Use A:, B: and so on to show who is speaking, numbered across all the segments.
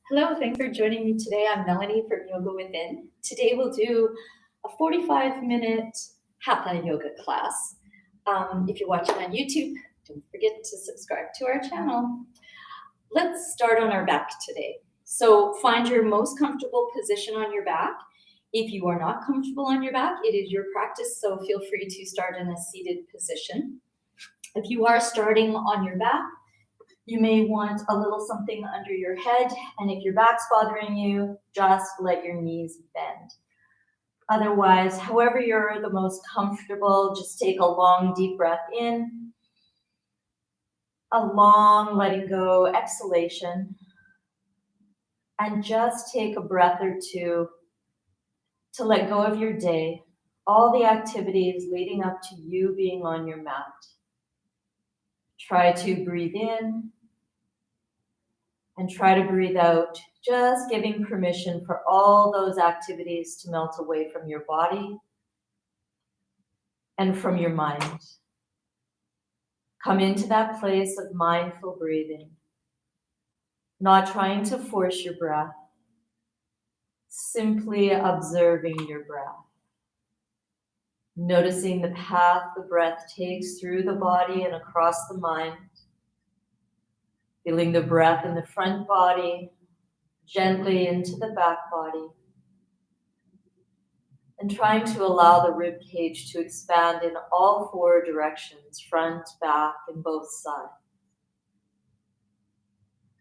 A: Hello, thanks for joining me today. I'm Melanie from Yoga Within. Today we'll do a 45-minute Hatha yoga class. If you're watching on YouTube, don't forget to subscribe to our channel. Let's start on our back today. So find your most comfortable position on your back. If you are not comfortable on your back, it is your practice, so feel free to start in a seated position. If you are starting on your back, you may want a little something under your head, and if your back's bothering you, just let your knees bend. Otherwise, however you're the most comfortable, just take a long, deep breath in, a long letting go exhalation, and just take a breath or two to let go of your day, all the activities leading up to you being on your mat. Try to breathe in and try to breathe out, just giving permission for all those activities to melt away from your body and from your mind. Come into that place of mindful breathing, not trying to force your breath, simply observing your breath. Noticing the path the breath takes through the body and across the mind. Feeling the breath in the front body, gently into the back body. And trying to allow the rib cage to expand in all four directions, front, back, and both sides.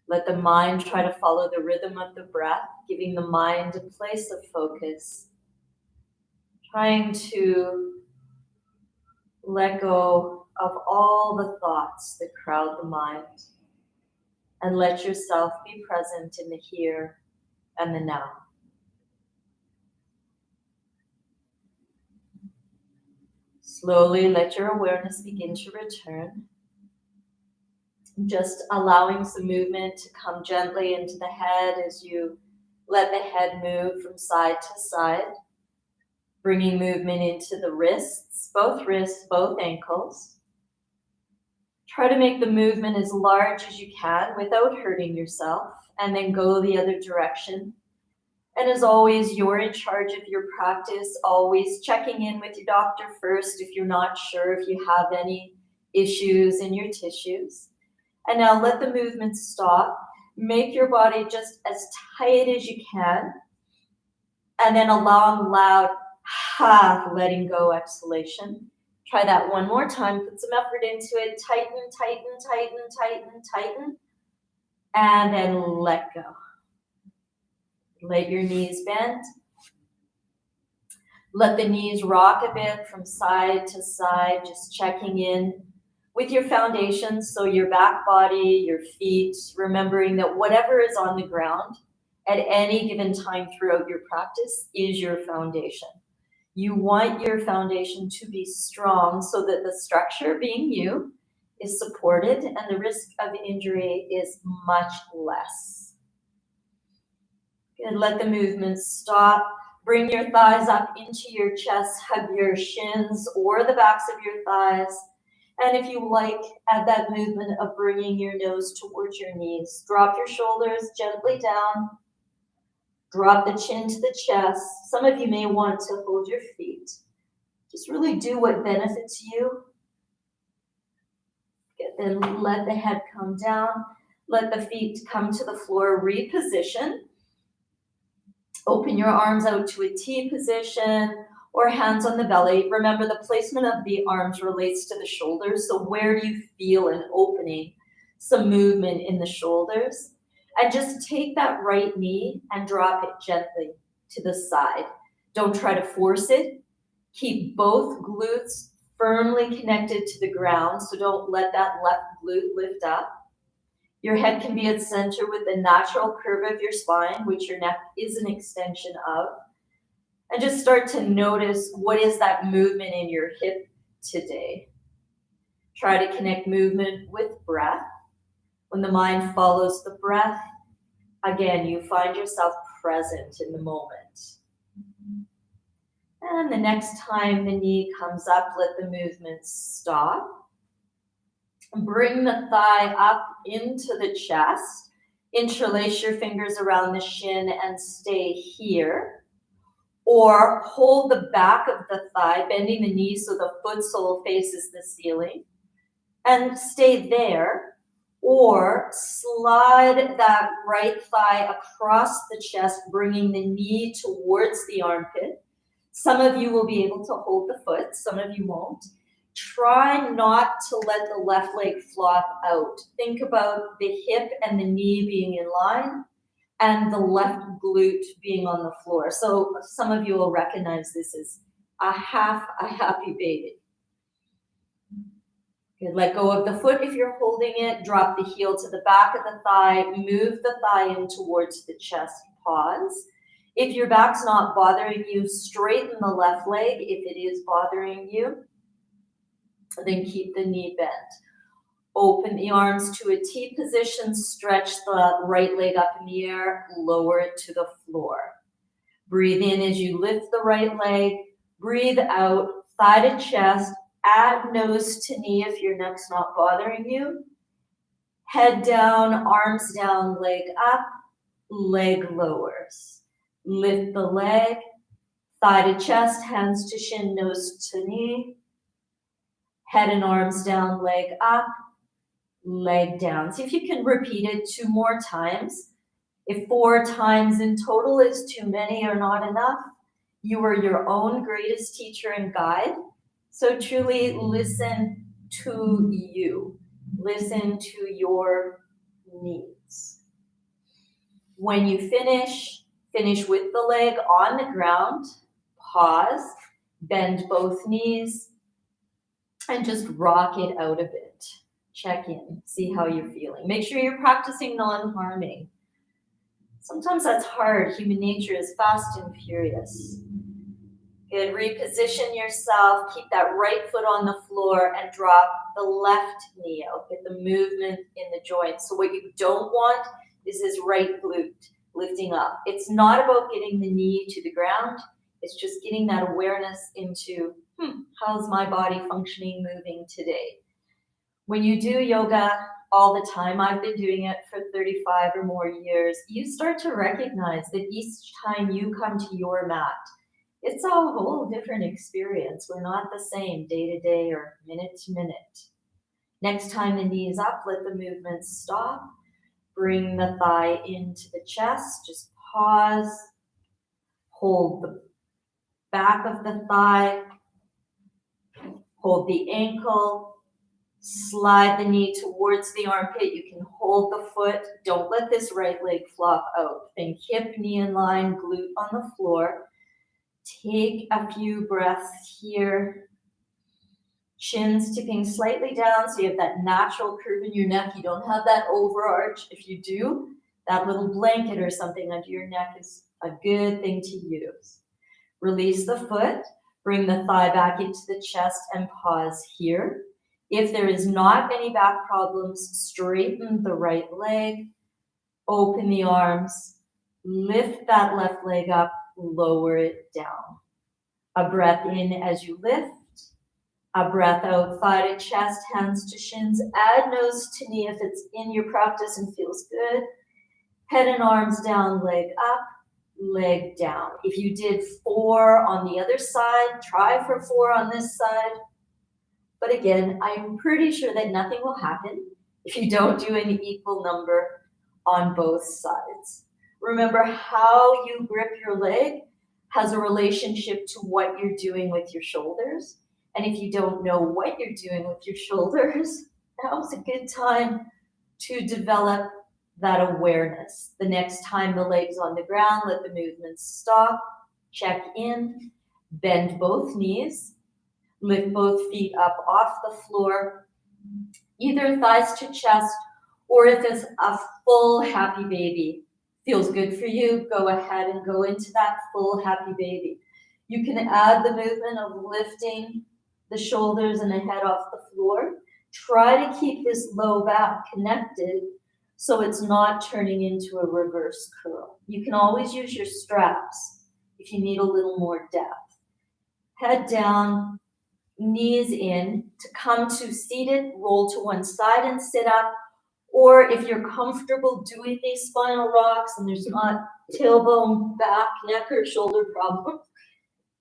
A: Let the mind try to follow the rhythm of the breath, giving the mind a place of focus. Trying to let go of all the thoughts that crowd the mind. And let yourself be present in the here and the now. Slowly let your awareness begin to return. Just allowing some movement to come gently into the head as you let the head move from side to side. Bringing movement into the wrists, both ankles. Try to make the movement as large as you can without hurting yourself, and then go the other direction. And as always, you're in charge of your practice, always checking in with your doctor first if you're not sure if you have any issues in your tissues. And now let the movement stop. Make your body just as tight as you can. And then a long, loud, letting go exhalation. Try that one more time. Put some effort into it. Tighten, tighten, tighten, tighten, tighten. And then let go. Let your knees bend. Let the knees rock a bit from side to side, just checking in with your foundation. So your back body, your feet, remembering that whatever is on the ground at any given time throughout your practice is your foundation. You want your foundation to be strong so that the structure, being you, is supported and the risk of injury is much less. Good. Let the movement stop. Bring your thighs up into your chest, hug your shins or the backs of your thighs. And if you like, add that movement of bringing your nose towards your knees. Drop your shoulders gently down. Drop the chin to the chest. Some of you may want to hold your feet. Just really do what benefits you. Then let the head come down. Let the feet come to the floor. Reposition. Open your arms out to a T position or hands on the belly. Remember, the placement of the arms relates to the shoulders. So where do you feel an opening? Some movement in the shoulders. And just take that right knee and drop it gently to the side. Don't try to force it. Keep both glutes firmly connected to the ground, so don't let that left glute lift up. Your head can be at center with the natural curve of your spine, which your neck is an extension of. And just start to notice what is that movement in your hip today. Try to connect movement with breath. When the mind follows the breath, again, you find yourself present in the moment. And the next time the knee comes up, let the movement stop. Bring the thigh up into the chest. Interlace your fingers around the shin and stay here. Or hold the back of the thigh, bending the knee so the foot sole faces the ceiling, and stay there. Or slide that right thigh across the chest, bringing the knee towards the armpit. Some of you will be able to hold the foot, some of you won't. Try not to let the left leg flop out. Think about the hip and the knee being in line and the left glute being on the floor. So some of you will recognize this as a happy baby. Good. Let go of the foot if you're holding it. Drop the heel to the back of the thigh. Move the thigh in towards the chest. Pause. If your back's not bothering you, straighten the left leg. If it is bothering you, then keep the knee bent. Open the arms to a T position. Stretch the right leg up in the air. Lower it to the floor. Breathe in as you lift the right leg. Breathe out, thigh to chest. Add nose to knee if your neck's not bothering you. Head down, arms down, leg up, leg lowers. Lift the leg, thigh to chest, hands to shin, nose to knee. Head and arms down, leg up, leg down. See if you can repeat it 2 more times. If 4 times in total is too many or not enough, you are your own greatest teacher and guide. So truly listen to you. Listen to your needs. When you finish with the leg on the ground. Pause, bend both knees, and just rock it out a bit. Check in, see how you're feeling. Make sure you're practicing non-harming. Sometimes that's hard. Human nature is fast and furious. Good. Reposition yourself. Keep that right foot on the floor and drop the left knee out. Get the movement in the joints. So what you don't want is this right glute lifting up. It's not about getting the knee to the ground. It's just getting that awareness into, how's my body functioning, moving today? When you do yoga all the time, I've been doing it for 35 or more years, you start to recognize that each time you come to your mat, it's a whole different experience. We're not the same day to day or minute to minute. Next time the knee is up, let the movement stop. Bring the thigh into the chest. Just pause. Hold the back of the thigh. Hold the ankle. Slide the knee towards the armpit. You can hold the foot. Don't let this right leg flop out. Think hip, knee in line, glute on the floor. Take a few breaths here. Chin's tipping slightly down so you have that natural curve in your neck. You don't have that overarch. If you do, that little blanket or something under your neck is a good thing to use. Release the foot. Bring the thigh back into the chest and pause here. If there is not any back problems, straighten the right leg. Open the arms. Lift that left leg up. Lower it down. A breath in as you lift. A breath out, thigh to chest, hands to shins. Add nose to knee if it's in your practice and feels good. Head and arms down, leg up, leg down. If you did 4 on the other side, try for 4 on this side. But again, I'm pretty sure that nothing will happen if you don't do an equal number on both sides. Remember, how you grip your leg has a relationship to what you're doing with your shoulders. And if you don't know what you're doing with your shoulders, now's a good time to develop that awareness. The next time the leg's on the ground, let the movement stop, check in, bend both knees, lift both feet up off the floor, either thighs to chest, or if it's a full happy baby feels good for you, go ahead and go into that full happy baby. You can add the movement of lifting the shoulders and the head off the floor. Try to keep this low back connected so it's not turning into a reverse curl. You can always use your straps if you need a little more depth. Head down, knees in, to come to seated, roll to one side and sit up, Or if you're comfortable doing these spinal rocks and there's not tailbone, back, neck, or shoulder problems,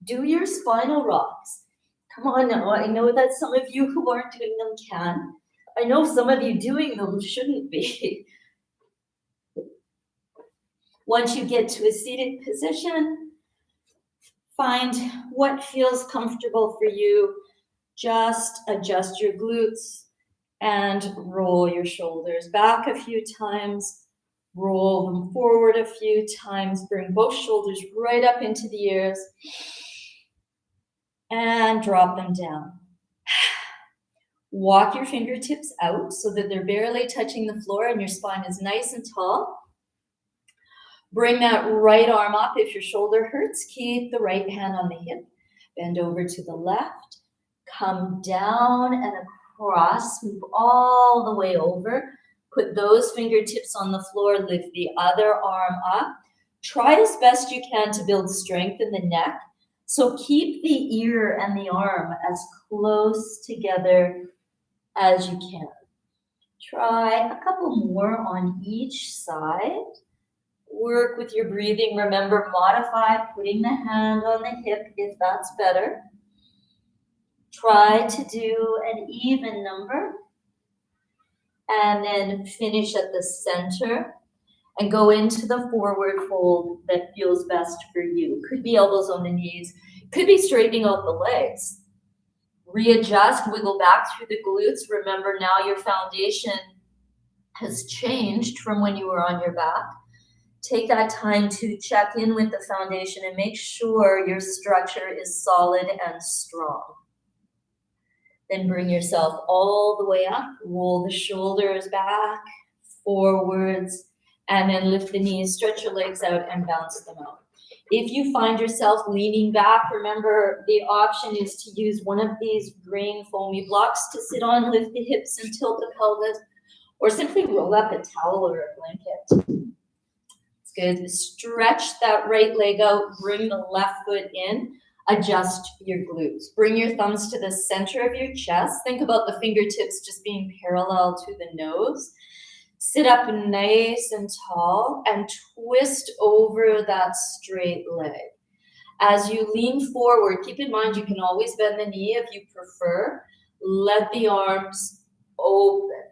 A: do your spinal rocks. Come on now, I know that some of you who aren't doing them can. I know some of you doing them shouldn't be. Once you get to a seated position, find what feels comfortable for you. Just adjust your glutes and roll your shoulders back a few times. Roll them forward a few times. Bring both shoulders right up into the ears. And drop them down. Walk your fingertips out so that they're barely touching the floor and your spine is nice and tall. Bring that right arm up if your shoulder hurts. Keep the right hand on the hip. Bend over to the left. Come down and across. Move all the way over. Put those fingertips on the floor. Lift the other arm up. Try as best you can to build strength in the neck. So keep the ear and the arm as close together as you can. Try a couple more on each side. Work with your breathing. Remember, modify putting the hand on the hip if that's better. Try to do an even number. And then finish at the center and go into the forward fold that feels best for you. Could be elbows on the knees. Could be straightening out the legs. Readjust, wiggle back through the glutes. Remember, now your foundation has changed from when you were on your back. Take that time to check in with the foundation and make sure your structure is solid and strong. Then bring yourself all the way up. Roll the shoulders back, forwards, and then lift the knees, stretch your legs out and bounce them out. If you find yourself leaning back, remember the option is to use one of these green foamy blocks to sit on, lift the hips and tilt the pelvis, or simply roll up a towel or a blanket. It's good. Stretch that right leg out, bring the left foot in, adjust your glutes. Bring your thumbs to the center of your chest. Think about the fingertips just being parallel to the nose. Sit up nice and tall and twist over that straight leg. As you lean forward, keep in mind you can always bend the knee if you prefer. Let the arms open.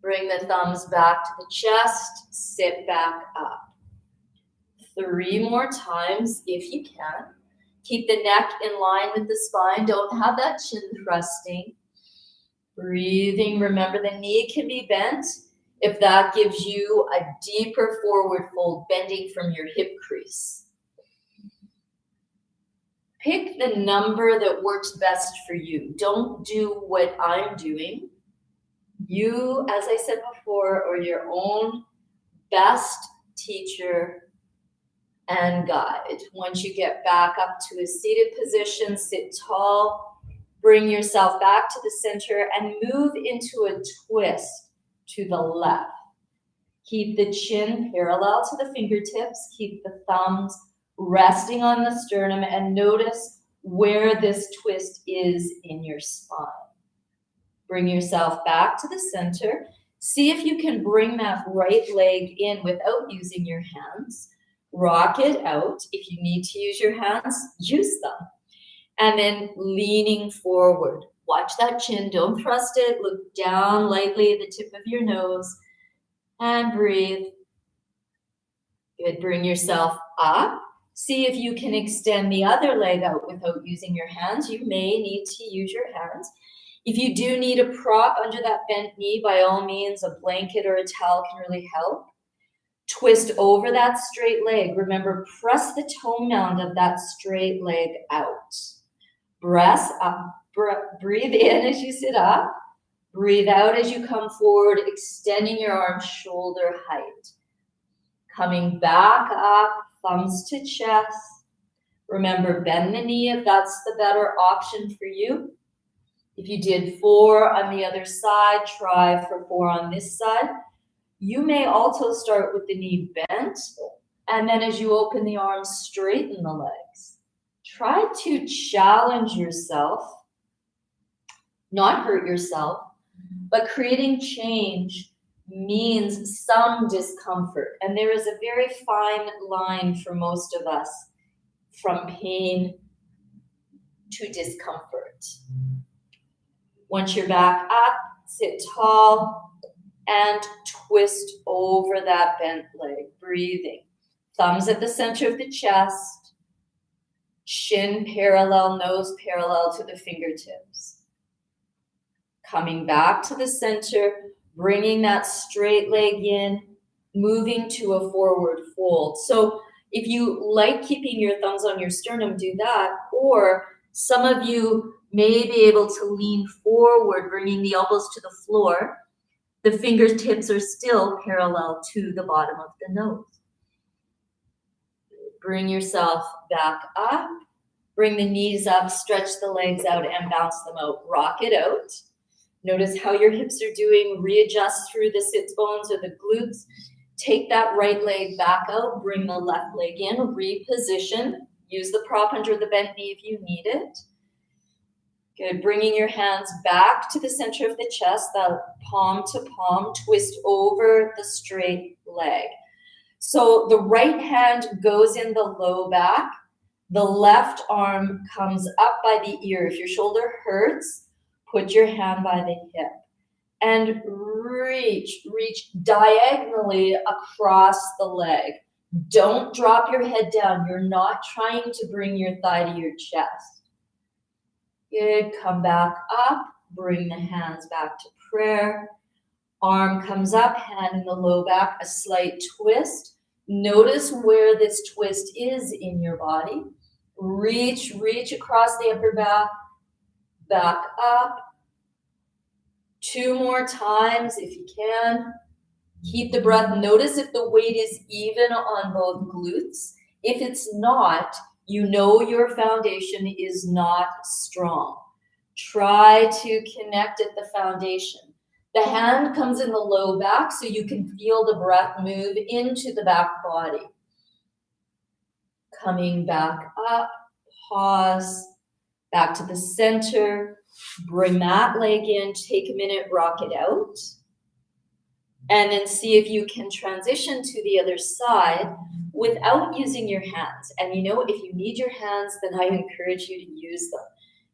A: Bring the thumbs back to the chest. Sit back up. 3 more times if you can. Keep the neck in line with the spine. Don't have that chin thrusting. Breathing, remember the knee can be bent if that gives you a deeper forward fold, bending from your hip crease. Pick the number that works best for you. Don't do what I'm doing. You, as I said before, are your own best teacher and guide. Once you get back up to a seated position, sit tall. Bring yourself back to the center and move into a twist to the left. Keep the chin parallel to the fingertips. Keep the thumbs resting on the sternum and notice where this twist is in your spine. Bring yourself back to the center. See if you can bring that right leg in without using your hands. Rock it out. If you need to use your hands, use them. And then leaning forward. Watch that chin, don't thrust it. Look down lightly at the tip of your nose and breathe. Good, bring yourself up. See if you can extend the other leg out without using your hands. You may need to use your hands. If you do need a prop under that bent knee, by all means, a blanket or a towel can really help. Twist over that straight leg. Remember, press the toe mound of that straight leg out. Breathe in as you sit up. Breathe out as you come forward, extending your arms shoulder height. Coming back up, thumbs to chest. Remember, bend the knee if that's the better option for you. If you did 4 on the other side, try for 4 on this side. You may also start with the knee bent, and then as you open the arms, straighten the legs. Try to challenge yourself, not hurt yourself, But creating change means some discomfort. And there is a very fine line for most of us from pain to discomfort. Once you're back up, sit tall and twist over that bent leg, breathing. Thumbs at the center of the chest, chin parallel, nose parallel to the fingertips. Coming back to the center, bringing that straight leg in, moving to a forward fold. So if you like keeping your thumbs on your sternum, do that. Or some of you may be able to lean forward, bringing the elbows to the floor. The fingertips are still parallel to the bottom of the nose. Bring yourself back up. Bring the knees up, stretch the legs out and bounce them out. Rock it out. Notice how your hips are doing. Readjust through the sits bones or the glutes. Take that right leg back out. Bring the left leg in. Reposition. Use the prop under the bent knee if you need it. Good. Bringing your hands back to the center of the chest. That palm to palm. Twist over the straight leg. So the right hand goes in the low back. The left arm comes up by the ear. If your shoulder hurts, put your hand by the hip and reach diagonally across the leg. Don't drop your head down. You're not trying to bring your thigh to your chest. Good. Come back up. Bring the hands back to prayer. Arm comes up, hand in the low back, a slight twist. Notice where this twist is in your body. Reach across the upper back. Back up. 2 more times if you can. Keep the breath. Notice if the weight is even on both glutes. If it's not, you know your foundation is not strong. Try to connect at the foundation. The hand comes in the low back so you can feel the breath move into the back body. Coming back up, pause, back to the center. Bring that leg in, take a minute, rock it out. And then see if you can transition to the other side without using your hands. And you know, if you need your hands, then I encourage you to use them.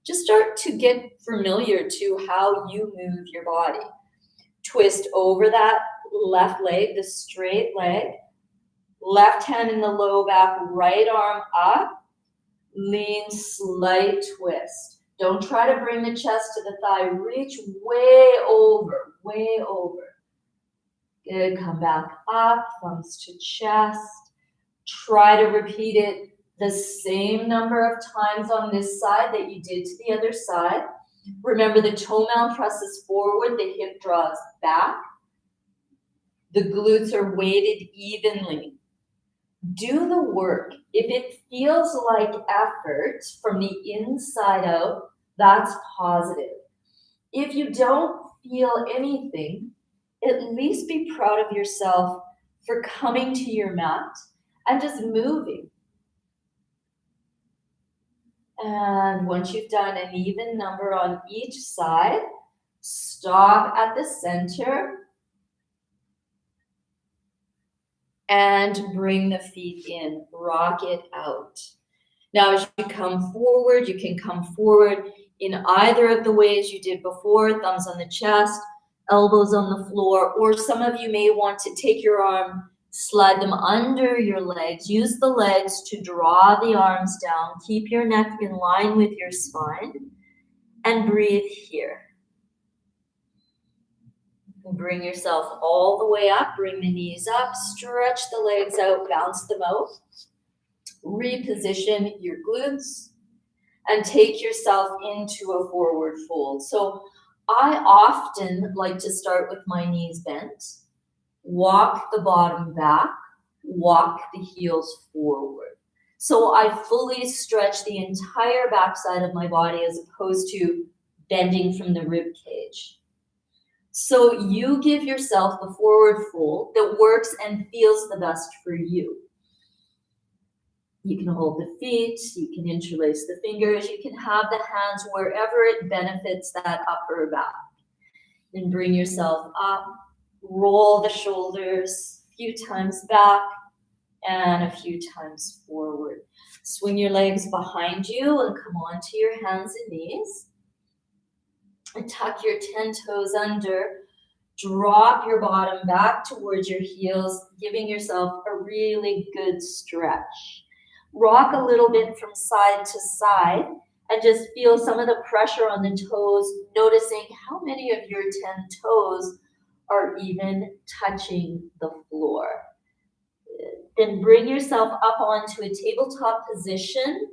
A: Just start to get familiar to how you move your body. Twist over that left leg, the straight leg. Left hand in the low back, right arm up. Lean, slight twist. Don't try to bring the chest to the thigh. Reach way over, way over. Good. Come back up, thumbs to chest. Try to repeat it the same number of times on this side that you did to the other side. Remember, the toe mound presses forward, the hip draws back. The glutes are weighted evenly. Do the work. If it feels like effort from the inside out, that's positive. If you don't feel anything, at least be proud of yourself for coming to your mat and just moving. And once you've done an even number on each side, stop at the center and bring the feet in, rock it out. Now, as you come forward, you can come forward in either of the ways you did before, thumbs on the chest, elbows on the floor, or some of you may want to take your arm, slide them under your legs, use the legs to draw the arms down, keep your neck in line with your spine, and breathe here. Bring yourself all the way up, bring the knees up, stretch the legs out, bounce them out. Reposition your glutes and take yourself into a forward fold. So I often like to start with my knees bent, walk the bottom back, walk the heels forward. So I fully stretch the entire backside of my body as opposed to bending from the rib cage. So you give yourself the forward fold that works and feels the best for you. You can hold the feet, you can interlace the fingers, you can have the hands wherever it benefits that upper back. Then bring yourself up, roll the shoulders a few times back and a few times forward. Swing your legs behind you and come onto your hands and knees. And tuck your 10 toes under. Drop your bottom back towards your heels, giving yourself a really good stretch. Rock a little bit from side to side and just feel some of the pressure on the toes, noticing how many of your 10 toes are even touching the floor. Then bring yourself up onto a tabletop position,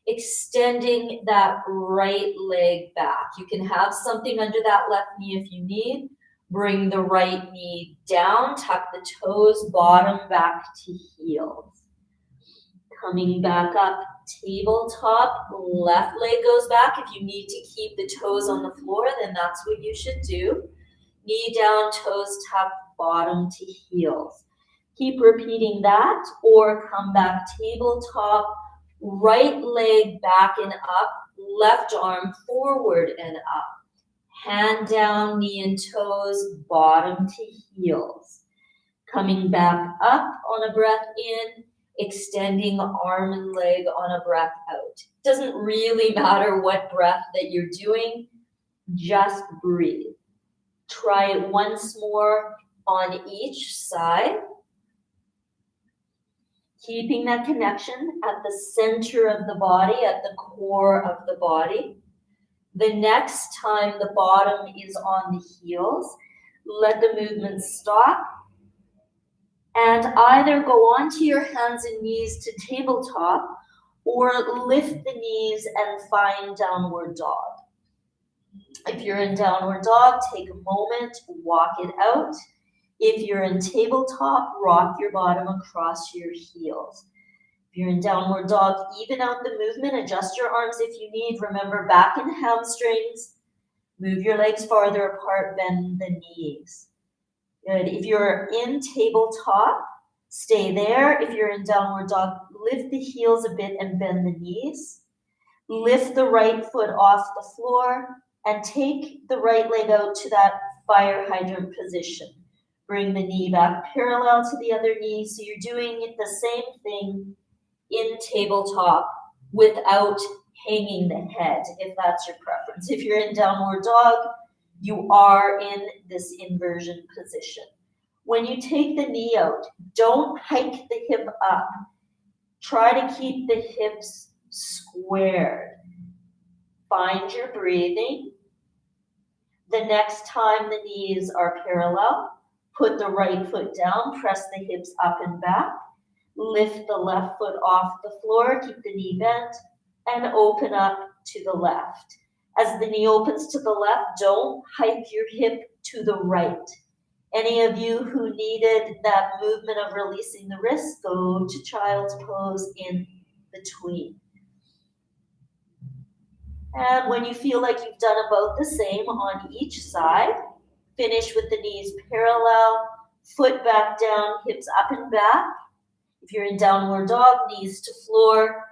A: extending that right leg back. You can have something under that left knee if you need. Bring the right knee down, tuck the toes, bottom back to heels. Coming back up, tabletop, left leg goes back. If you need to keep the toes on the floor, then that's what you should do. Knee down, toes tucked, bottom to heels. Keep repeating that, or come back, tabletop, right leg back and up, left arm forward and up. Hand down, knee and toes, bottom to heels. Coming back up on a breath in, extending arm and leg on a breath out. Doesn't really matter what breath that you're doing, just breathe. Try it once more on each side. Keeping that connection at the center of the body, at the core of the body. The next time the bottom is on the heels, let the movement stop and either go onto your hands and knees to tabletop or lift the knees and find downward dog. If you're in downward dog, take a moment, walk it out. If you're in tabletop, rock your bottom across your heels. If you're in downward dog, even out the movement, adjust your arms if you need. Remember, back and hamstrings. Move your legs farther apart, bend the knees. Good. If you're in tabletop, stay there. If you're in downward dog, lift the heels a bit and bend the knees. Lift the right foot off the floor and take the right leg out to that fire hydrant position. Bring the knee back parallel to the other knee. So you're doing the same thing in tabletop without hanging the head, if that's your preference. If you're in downward dog, you are in this inversion position. When you take the knee out, don't hike the hip up. Try to keep the hips squared. Find your breathing. The next time the knees are parallel, put the right foot down, press the hips up and back. Lift the left foot off the floor, keep the knee bent, and open up to the left. As the knee opens to the left, don't hike your hip to the right. Any of you who needed that movement of releasing the wrist, go to child's pose in between. And when you feel like you've done about the same on each side, finish with the knees parallel, foot back down, hips up and back. If you're in downward dog, knees to floor,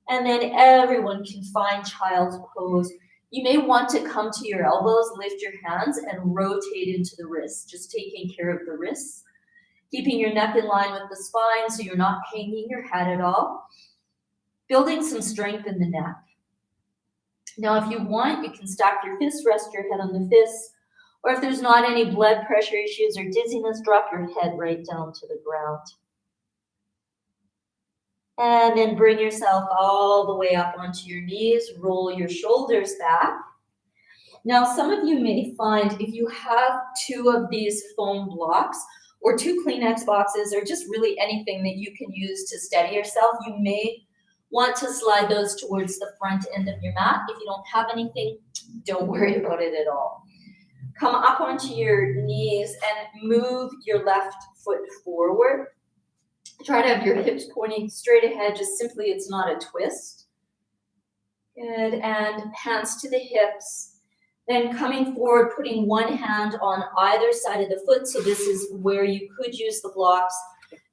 A: and then everyone can find child's pose. You may want to come to your elbows, lift your hands, and rotate into the wrists, just taking care of the wrists, keeping your neck in line with the spine so you're not hanging your head at all, building some strength in the neck. Now, if you want, you can stack your fists, rest your head on the fists, or if there's not any blood pressure issues or dizziness, drop your head right down to the ground. And then bring yourself all the way up onto your knees, roll your shoulders back. Now, some of you may find if you have two of these foam blocks or two Kleenex boxes or just really anything that you can use to steady yourself, you may want to slide those towards the front end of your mat. If you don't have anything, don't worry about it at all. Come up onto your knees and move your left foot forward. Try to have your hips pointing straight ahead, just simply it's not a twist. Good, and hands to the hips. Then coming forward, putting one hand on either side of the foot. So this is where you could use the blocks.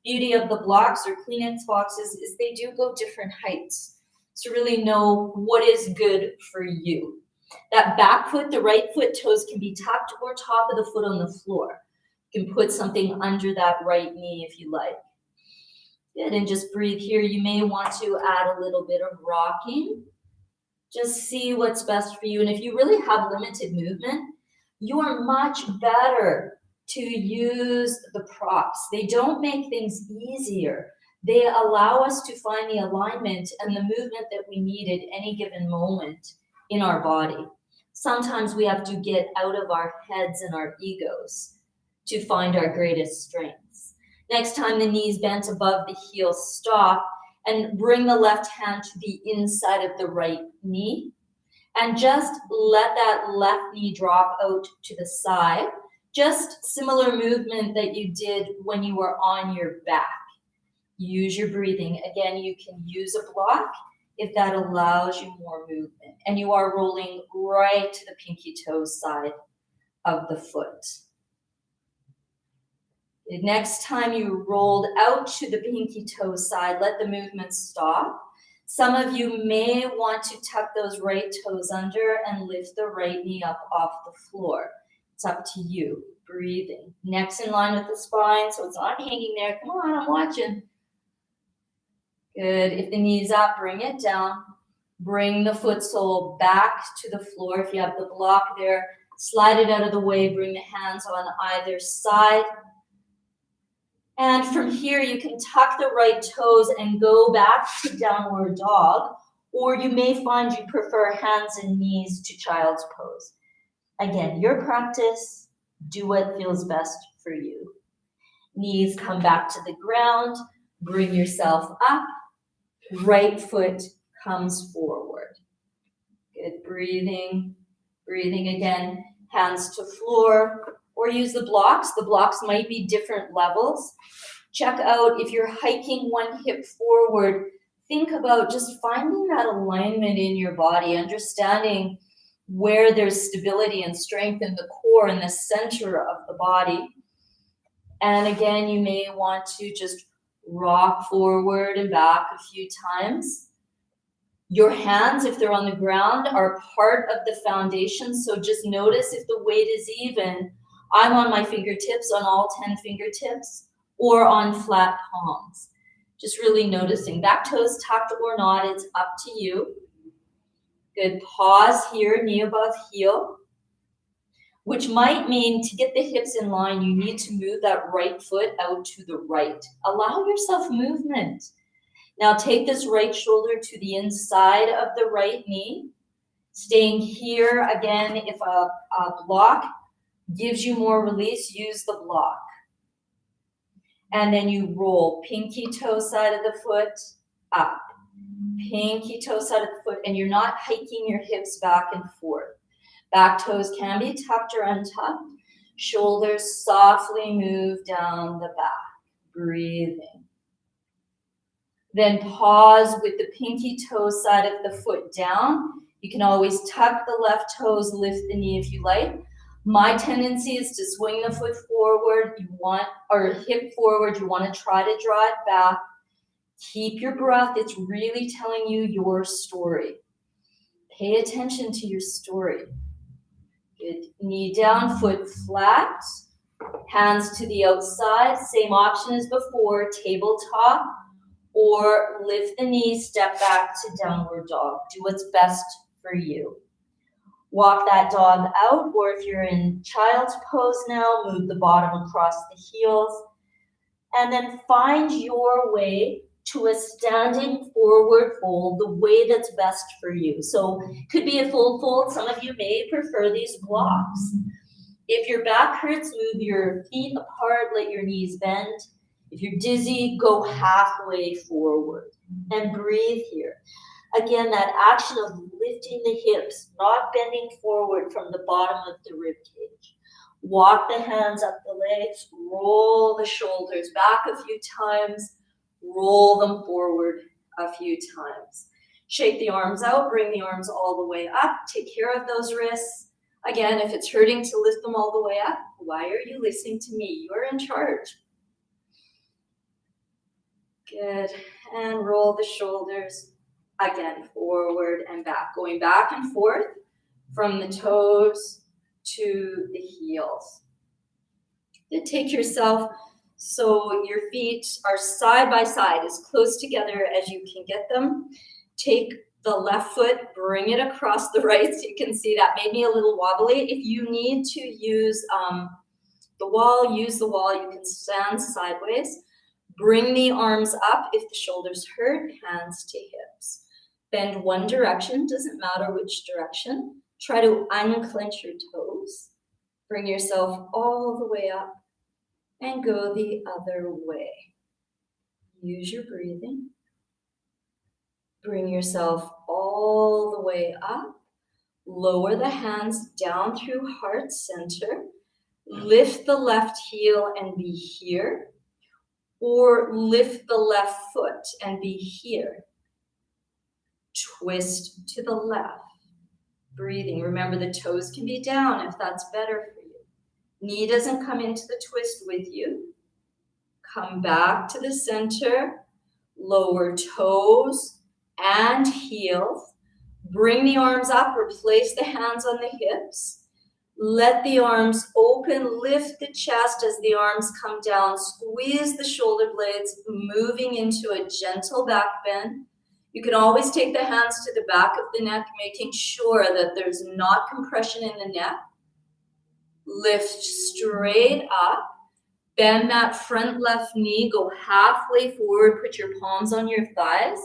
A: Beauty of the blocks or Kleenex boxes is they do go different heights. So really know what is good for you. That back foot, the right foot toes can be tucked or top of the foot on the floor. You can put something under that right knee if you like. Good, and just breathe here. You may want to add a little bit of rocking. Just see what's best for you. And if you really have limited movement, you are much better to use the props. They don't make things easier. They allow us to find the alignment and the movement that we need at any given moment in our body. Sometimes we have to get out of our heads and our egos to find our greatest strengths. Next time the knees bent above the heel, stop and bring the left hand to the inside of the right knee. And just let that left knee drop out to the side. Just similar movement that you did when you were on your back. Use your breathing. Again, you can use a block if that allows you more movement. And you are rolling right to the pinky toe side of the foot. The next time you rolled out to the pinky toe side, let the movement stop. Some of you may want to tuck those right toes under and lift the right knee up off the floor. It's up to you. Breathing. Neck's in line with the spine, so it's not hanging there. Come on, I'm watching. Good. If the knee's up, bring it down. Bring the foot sole back to the floor. If you have the block there, slide it out of the way. Bring the hands on either side. And from here, you can tuck the right toes and go back to downward dog, or you may find you prefer hands and knees to child's pose. Again, your practice, do what feels best for you. Knees come back to the ground, bring yourself up, right foot comes forward. Good, breathing again, hands to floor, or use the blocks. The blocks might be different levels. Check out if you're hiking one hip forward, think about just finding that alignment in your body, understanding where there's stability and strength in the core and the center of the body. And again, you may want to just rock forward and back a few times. Your hands, if they're on the ground, are part of the foundation. So just notice if the weight is even. I'm on my fingertips, on all 10 fingertips, or on flat palms. Just really noticing. Back toes tucked or not, it's up to you. Good. Pause here, knee above heel, which might mean to get the hips in line, you need to move that right foot out to the right. Allow yourself movement. Now take this right shoulder to the inside of the right knee. Staying here, again, if a block gives you more release, use the block. And then you roll pinky toe side of the foot up. Pinky toe side of the foot, and you're not hiking your hips back and forth. Back toes can be tucked or untucked. Shoulders softly move down the back. Breathing. Then pause with the pinky toe side of the foot down. You can always tuck the left toes, lift the knee if you like. My tendency is to swing the foot forward, or hip forward. You want to try to draw it back. Keep your breath. It's really telling you your story. Pay attention to your story. Good. Knee down, foot flat. Hands to the outside. Same option as before, tabletop. Or lift the knee, step back to downward dog. Do what's best for you. Walk that dog out, or if you're in child's pose now, move the bottom across the heels. And then find your way to a standing forward fold, the way that's best for you. So it could be a full fold. Some of you may prefer these blocks. If your back hurts, move your feet apart, let your knees bend. If you're dizzy, go halfway forward and breathe here. Again, that action of lifting the hips, not bending forward from the bottom of the rib cage. Walk the hands up the legs, roll the shoulders back a few times, roll them forward a few times. Shake the arms out, bring the arms all the way up, take care of those wrists. Again, if it's hurting to lift them all the way up, why are you listening to me? You're in charge. Good, and roll the shoulders. Again, forward and back, going back and forth, from the toes to the heels. Then take yourself so your feet are side by side, as close together as you can get them. Take the left foot, bring it across the right, so you can see that made me a little wobbly. If you need to use the wall, use the wall. You can stand sideways. Bring the arms up if the shoulders hurt, hands to hips. Bend one direction, doesn't matter which direction. Try to unclench your toes. Bring yourself all the way up and go the other way. Use your breathing. Bring yourself all the way up. Lower the hands down through heart center. Lift the left heel and be here. Or lift the left foot and be here. Twist to the left. Breathing. Remember, the toes can be down if that's better for you. Knee doesn't come into the twist with you. Come back to the center. Lower toes and heels. Bring the arms up or place the hands on the hips. Let the arms open, lift the chest as the arms come down. Squeeze the shoulder blades, moving into a gentle back bend. You can always take the hands to the back of the neck, making sure that there's not compression in the neck. Lift straight up. Bend that front left knee, go halfway forward, put your palms on your thighs.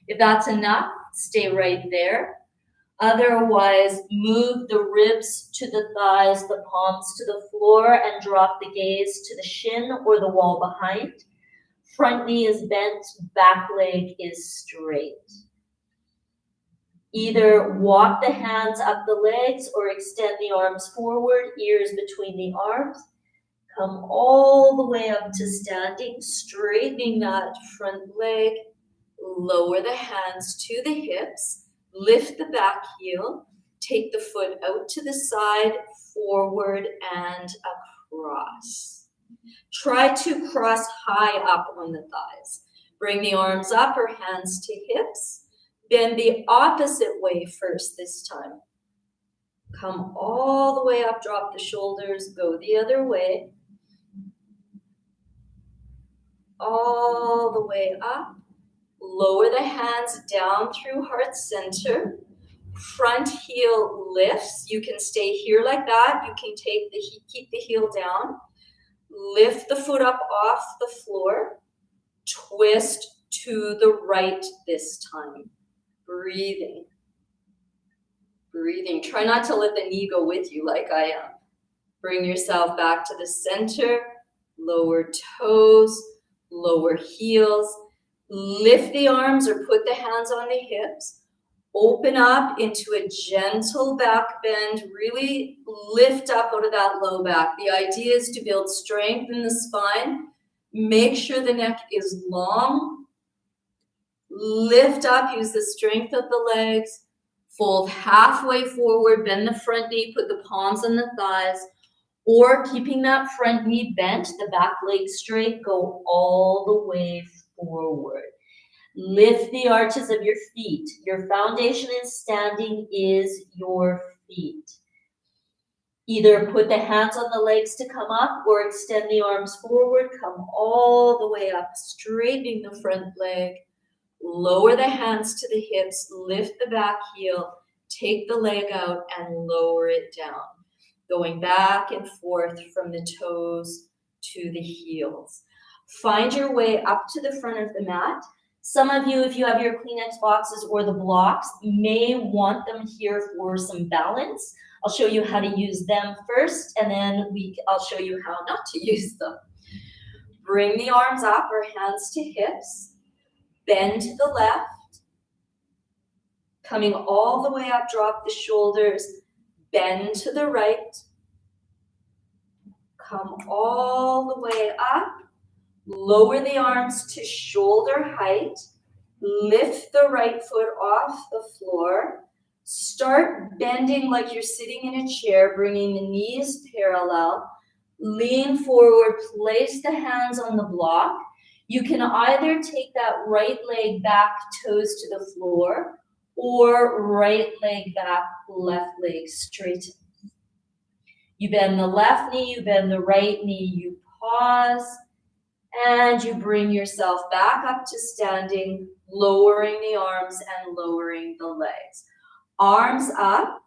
A: If that's enough, stay right there. Otherwise, move the ribs to the thighs, the palms to the floor, and drop the gaze to the shin or the wall behind. Front knee is bent, back leg is straight. Either walk the hands up the legs or extend the arms forward, ears between the arms. Come all the way up to standing, straightening that front leg. Lower the hands to the hips. Lift the back heel, take the foot out to the side, forward and across. Try to cross high up on the thighs. Bring the arms up or hands to hips. Bend the opposite way first this time. Come all the way up, drop the shoulders, go the other way. All the way up. Lower the hands down through heart center. Front heel lifts. You can stay here like that. You can keep the heel down. Lift the foot up off the floor. Twist to the right this time. Breathing. Breathing. Try not to let the knee go with you like I am. Bring yourself back to the center. Lower toes. Lower heels. Lift the arms or put the hands on the hips. Open up into a gentle back bend. Really lift up out of that low back. The idea is to build strength in the spine. Make sure the neck is long. Lift up, use the strength of the legs. Fold halfway forward, bend the front knee, put the palms on the thighs. Or keeping that front knee bent, the back leg straight, go all the way forward. Lift the arches of your feet. Your foundation in standing is your feet. Either put the hands on the legs to come up or extend the arms forward. Come all the way up, straightening the front leg. Lower the hands to the hips. Lift the back heel. Take the leg out and lower it down. Going back and forth from the toes to the heels. Find your way up to the front of the mat. Some of you, if you have your Kleenex boxes or the blocks, may want them here for some balance. I'll show you how to use them first, and then I'll show you how not to use them. Bring the arms up or hands to hips. Bend to the left. Coming all the way up, drop the shoulders. Bend to the right. Come all the way up. Lower the arms to shoulder height. Lift the right foot off the floor. Start bending like you're sitting in a chair, bringing the knees parallel. Lean forward, place the hands on the block. You can either take that right leg back, toes to the floor, or right leg back, left leg straighten. You bend the left knee, you bend the right knee, you pause, and you bring yourself back up to standing, lowering the arms and lowering the legs. Arms up,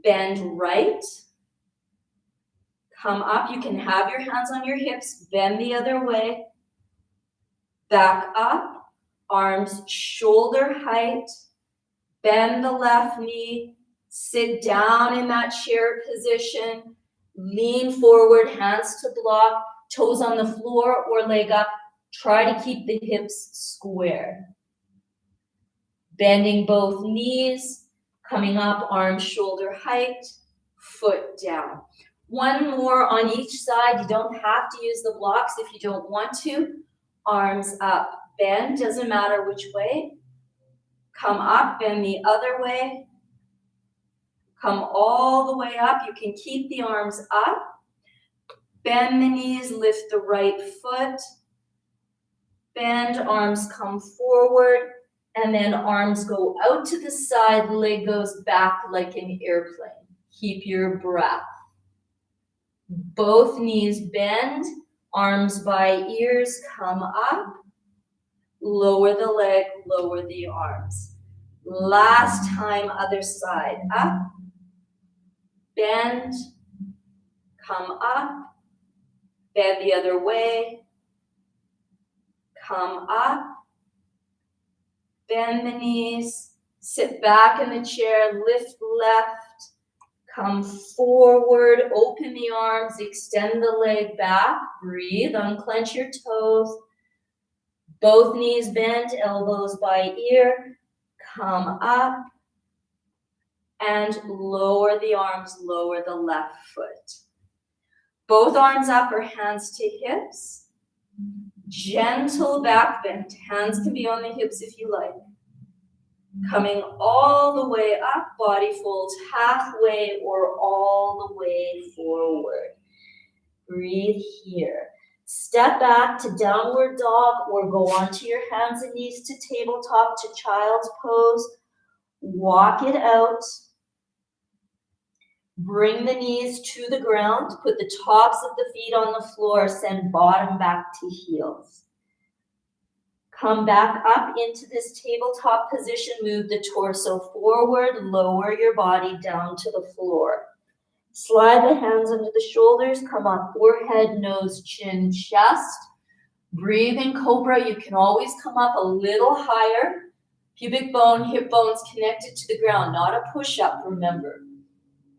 A: bend right, come up. You can have your hands on your hips, bend the other way, back up, arms shoulder height, bend the left knee, sit down in that chair position, lean forward, hands to block, toes on the floor or leg up. Try to keep the hips square. Bending both knees, coming up, arms shoulder height, foot down. One more on each side. You don't have to use the blocks if you don't want to. Arms up, bend, doesn't matter which way. Come up, bend the other way. Come all the way up. You can keep the arms up. Bend the knees, lift the right foot. Bend, arms come forward, and then arms go out to the side, leg goes back like an airplane. Keep your breath. Both knees bend, arms by ears, come up. Lower the leg, lower the arms. Last time, other side. Up, bend, come up, bend the other way, come up, bend the knees, sit back in the chair, lift left, come forward, open the arms, extend the leg back, breathe, unclench your toes, both knees bent, elbows by ear, come up, and lower the arms, lower the left foot. Both arms up or hands to hips. Gentle back bend. Hands can be on the hips if you like. Coming all the way up, body folds halfway or all the way forward. Breathe here. Step back to downward dog or go onto your hands and knees to tabletop to child's pose. Walk it out. Bring the knees to the ground. Put the tops of the feet on the floor. Send bottom back to heels. Come back up into this tabletop position. Move the torso forward. Lower your body down to the floor. Slide the hands under the shoulders. Come on, forehead, nose, chin, chest. Breathe in cobra. You can always come up a little higher. Pubic bone, hip bones connected to the ground. Not a push-up, remember.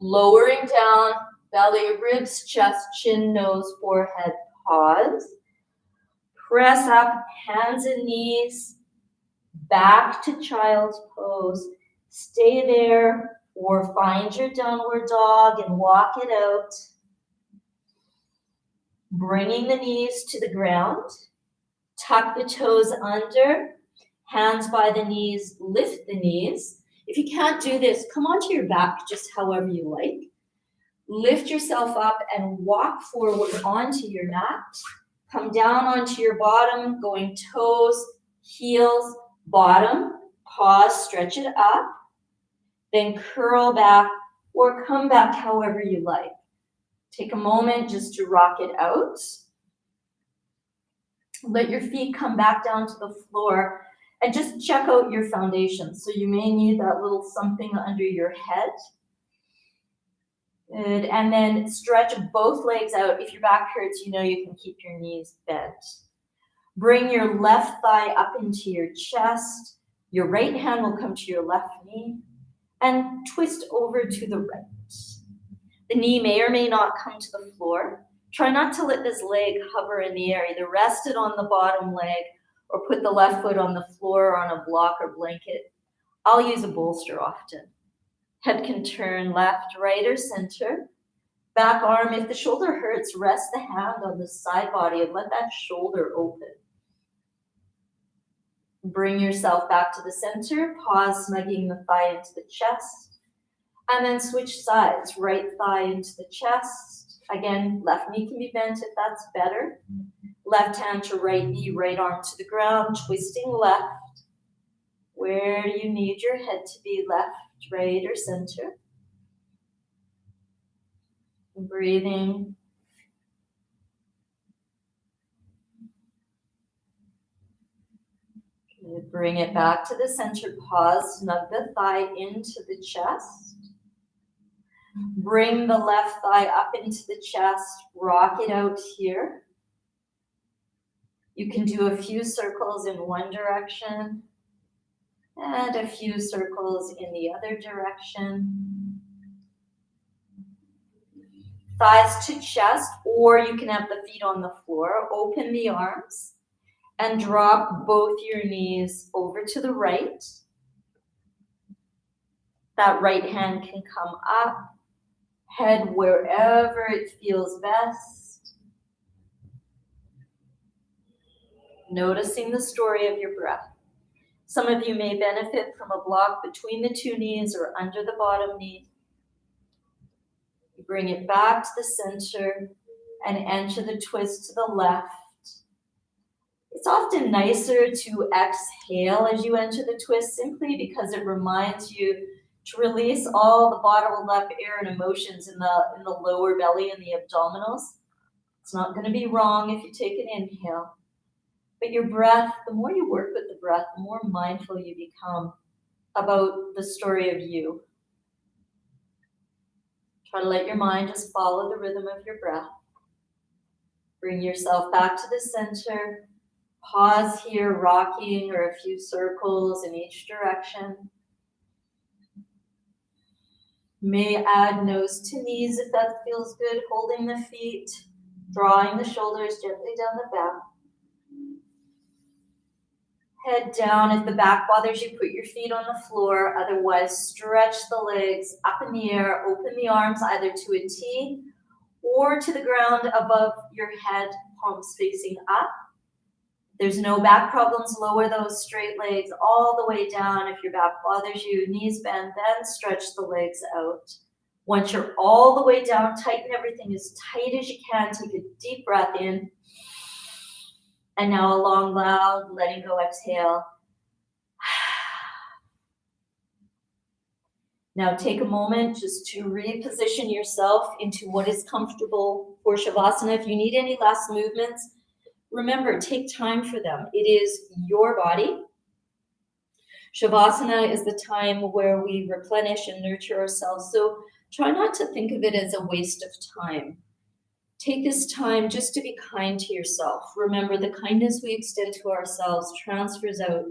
A: Lowering down, belly, ribs, chest, chin, nose, forehead, pause. Press up, hands and knees, back to child's pose. Stay there or find your downward dog and walk it out. Bringing the knees to the ground. Tuck the toes under, hands by the knees, lift the knees. If you can't do this, come onto your back just however you like. Lift yourself up and walk forward onto your mat. Come down onto your bottom, going toes, heels, bottom. Pause, stretch it up. Then curl back or come back however you like. Take a moment just to rock it out. Let your feet come back down to the floor and just check out your foundation. So you may need that little something under your head. Good. And then stretch both legs out. If your back hurts, you know you can keep your knees bent. Bring your left thigh up into your chest. Your right hand will come to your left knee and twist over to the right. The knee may or may not come to the floor. Try not to let this leg hover in the air. Either rest it on the bottom leg or put the left foot on the floor or on a block or blanket. I'll use a bolster often. Head can turn left, right, or center. Back arm, if the shoulder hurts, rest the hand on the side body and let that shoulder open. Bring yourself back to the center. Pause, snugging the thigh into the chest. And then switch sides. Right thigh into the chest. Again, left knee can be bent if that's better. Left hand to right knee, right arm to the ground. Twisting left. Where do you need your head to be, left, right, or center? Breathing. Bring it back to the center. Pause. Snug the thigh into the chest. Bring the left thigh up into the chest. Rock it out here. You can do a few circles in one direction and a few circles in the other direction. Thighs to chest, or you can have the feet on the floor. Open the arms and drop both your knees over to the right. That right hand can come up, head wherever it feels best. Noticing the story of your breath. Some of you may benefit from a block between the two knees or under the bottom knee. You bring it back to the center and enter the twist to the left. It's often nicer to exhale as you enter the twist, simply because it reminds you to release all the bottled up air and emotions in the lower belly and the abdominals. It's not going to be wrong if you take an inhale. But your breath, the more you work with the breath, the more mindful you become about the story of you. Try to let your mind just follow the rhythm of your breath. Bring yourself back to the center. Pause here, rocking or a few circles in each direction. You may add nose to knees if that feels good, holding the feet, drawing the shoulders gently down the back. Head down. If the back bothers you, put your feet on the floor. Otherwise, stretch the legs up in the air. Open the arms either to a T or to the ground above your head, palms facing up. There's no back problems, lower those straight legs all the way down. If your back bothers you, knees bend, then stretch the legs out. Once you're all the way down, tighten everything as tight as you can. Take a deep breath in. And now a long, loud, letting go exhale. Now take a moment just to reposition yourself into what is comfortable for Shavasana. If you need any last movements, remember, take time for them. It is your body. Shavasana is the time where we replenish and nurture ourselves. So try not to think of it as a waste of time. Take this time just to be kind to yourself. Remember, the kindness we extend to ourselves transfers out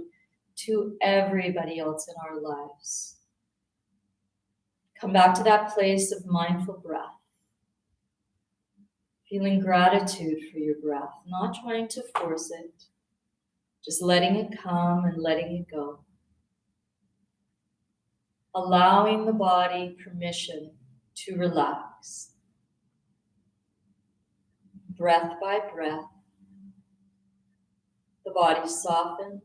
A: to everybody else in our lives. Come back to that place of mindful breath. Feeling gratitude for your breath, not trying to force it, just letting it come and letting it go. Allowing the body permission to relax. Breath by breath, the body softens.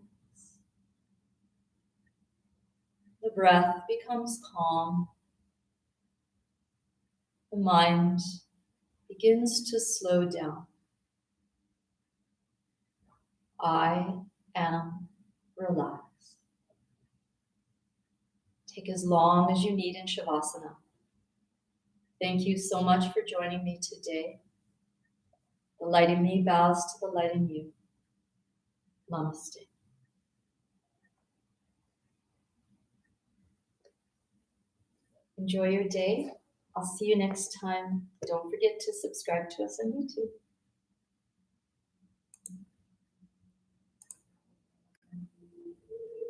A: The breath becomes calm. The mind begins to slow down. I am relaxed. Take as long as you need in Shavasana. Thank you so much for joining me today. The light in me bows to the light in you. Namaste. Enjoy your day. I'll see you next time. Don't forget to subscribe to us on YouTube.